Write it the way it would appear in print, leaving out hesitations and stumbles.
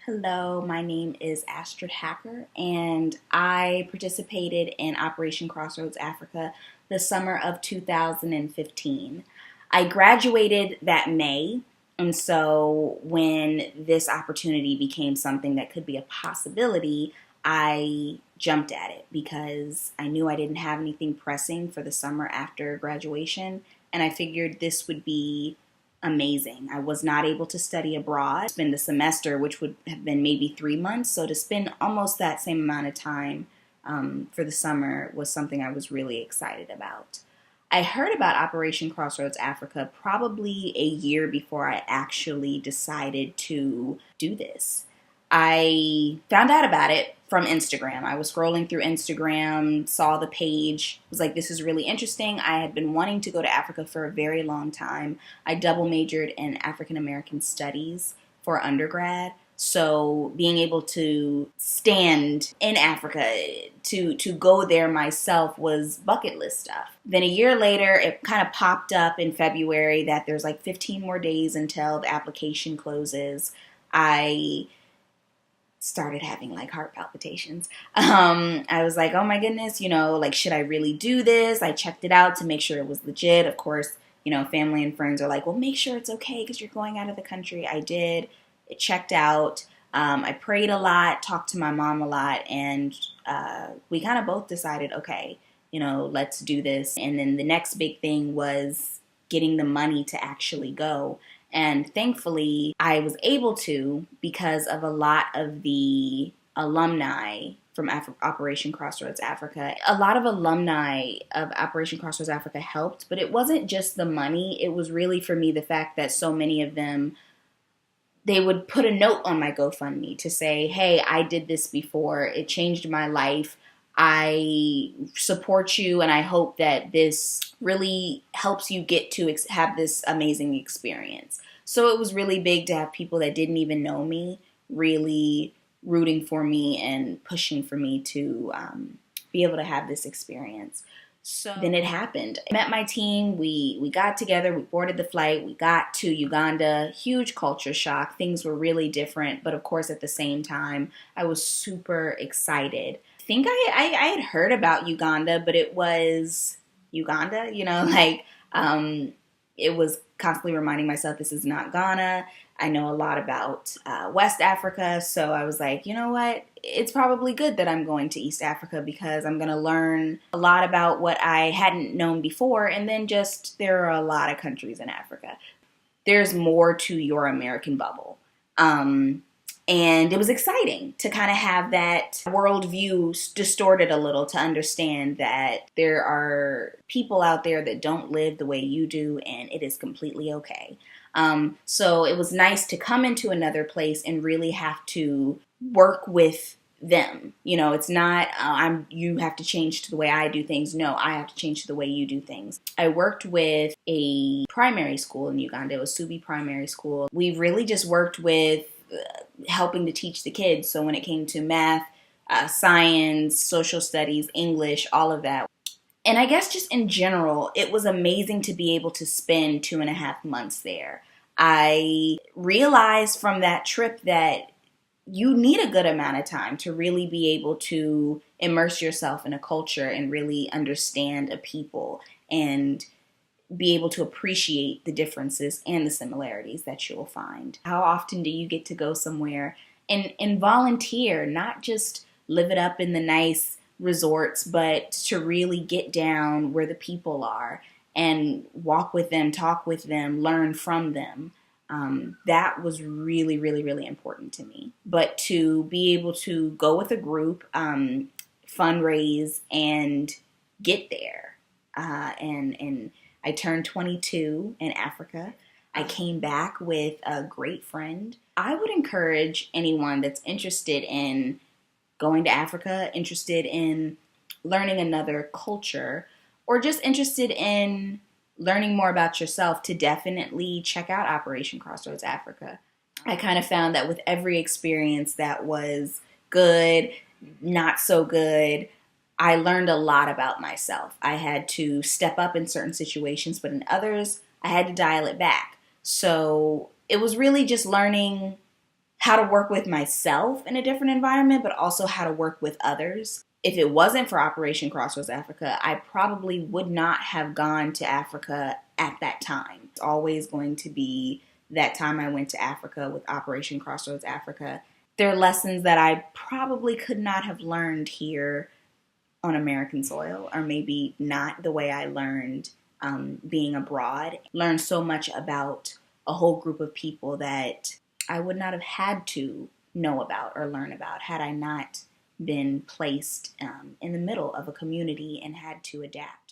Hello, my name is Astrid and I participated in Operation Crossroads Africa the summer of 2015. I graduated that May, and so when this opportunity became something that could be a possibility, I jumped at it because I knew I didn't have anything pressing for the summer after graduation, and I figured this would be amazing. I was not able to study abroad, spend the semester, which would have been maybe 3 months. So to spend almost that same amount of time for the summer was something I was really excited about. I heard about Operation Crossroads Africa probably a year before I actually decided to do this. I found out about it from Instagram. I was scrolling through Instagram, saw the page, was like, this is really interesting. I had been wanting to go to Africa for a very long time. I double majored in African American studies for undergrad. So being able to stand in Africa, to go there myself was bucket list stuff. Then a year later, it kind of popped up in February that there's like 15 more days until the application closes. I started having like heart palpitations. I was like, oh my goodness, like, should I really do this? I checked it out to make sure it was legit. Of course, family and friends are like, well, make sure it's okay because you're going out of the country. I did. It checked out. I prayed a lot, talked to my mom a lot, and we kind of both decided, okay, let's do this. And then the next big thing was getting the money to actually go. And thankfully, I was able to because of a lot of the alumni from Operation Crossroads Africa. A lot of alumni of Operation Crossroads Africa helped, but it wasn't just the money. It was really, for me, the fact that so many of them, they would put a note on my GoFundMe to say, hey, I did this before. It changed my life. I support you, and I hope that this really helps you get to have this amazing experience. So it was really big to have people that didn't even know me really rooting for me and pushing for me to be able to have this experience. So then it happened. I met my team. We got together. We boarded the flight. We got to Uganda. Huge culture shock. Things were really different. But of course, at the same time, I was super excited. I think I had heard about Uganda, but it was Uganda, it was constantly reminding myself this is not Ghana. I know a lot about West Africa, so I was like, you know what? It's probably good that I'm going to East Africa because I'm going to learn a lot about what I hadn't known before, and then just there are a lot of countries in Africa. There's more to your American bubble. And it was exciting to kind of have that worldview distorted a little to understand that there are people out there that don't live the way you do, and it is completely okay. So it was nice to come into another place and really have to work with them. It's not, you have to change to the way I do things. No, I have to change to the way you do things. I worked with a primary school in Uganda. It was Subi Primary School. We really just worked with helping to teach the kids. So when it came to math, science, social studies, English, all of that. And I guess just in general, it was amazing to be able to spend 2.5 months there. I realized from that trip that you need a good amount of time to really be able to immerse yourself in a culture and really understand a people and be able to appreciate the differences and the similarities that you'll find. How often do you get to go somewhere and volunteer, not just live it up in the nice resorts, but to really get down where the people are and walk with them, talk with them, learn from them. That was really, really, really important to me. But to be able to go with a group, fundraise, and get there, and I turned 22 in Africa. I came back with a great friend. I would encourage anyone that's interested in going to Africa, interested in learning another culture, or just interested in learning more about yourself to definitely check out Operation Crossroads Africa. I kind of found that with every experience that was good, not so good, I learned a lot about myself. I had to step up in certain situations, but in others, I had to dial it back. So it was really just learning how to work with myself in a different environment, but also how to work with others. If it wasn't for Operation Crossroads Africa, I probably would not have gone to Africa at that time. It's always going to be that time I went to Africa with Operation Crossroads Africa. There are lessons that I probably could not have learned here on American soil, or maybe not the way I learned being abroad. Learned so much about a whole group of people that I would not have had to know about or learn about had I not been placed in the middle of a community and had to adapt.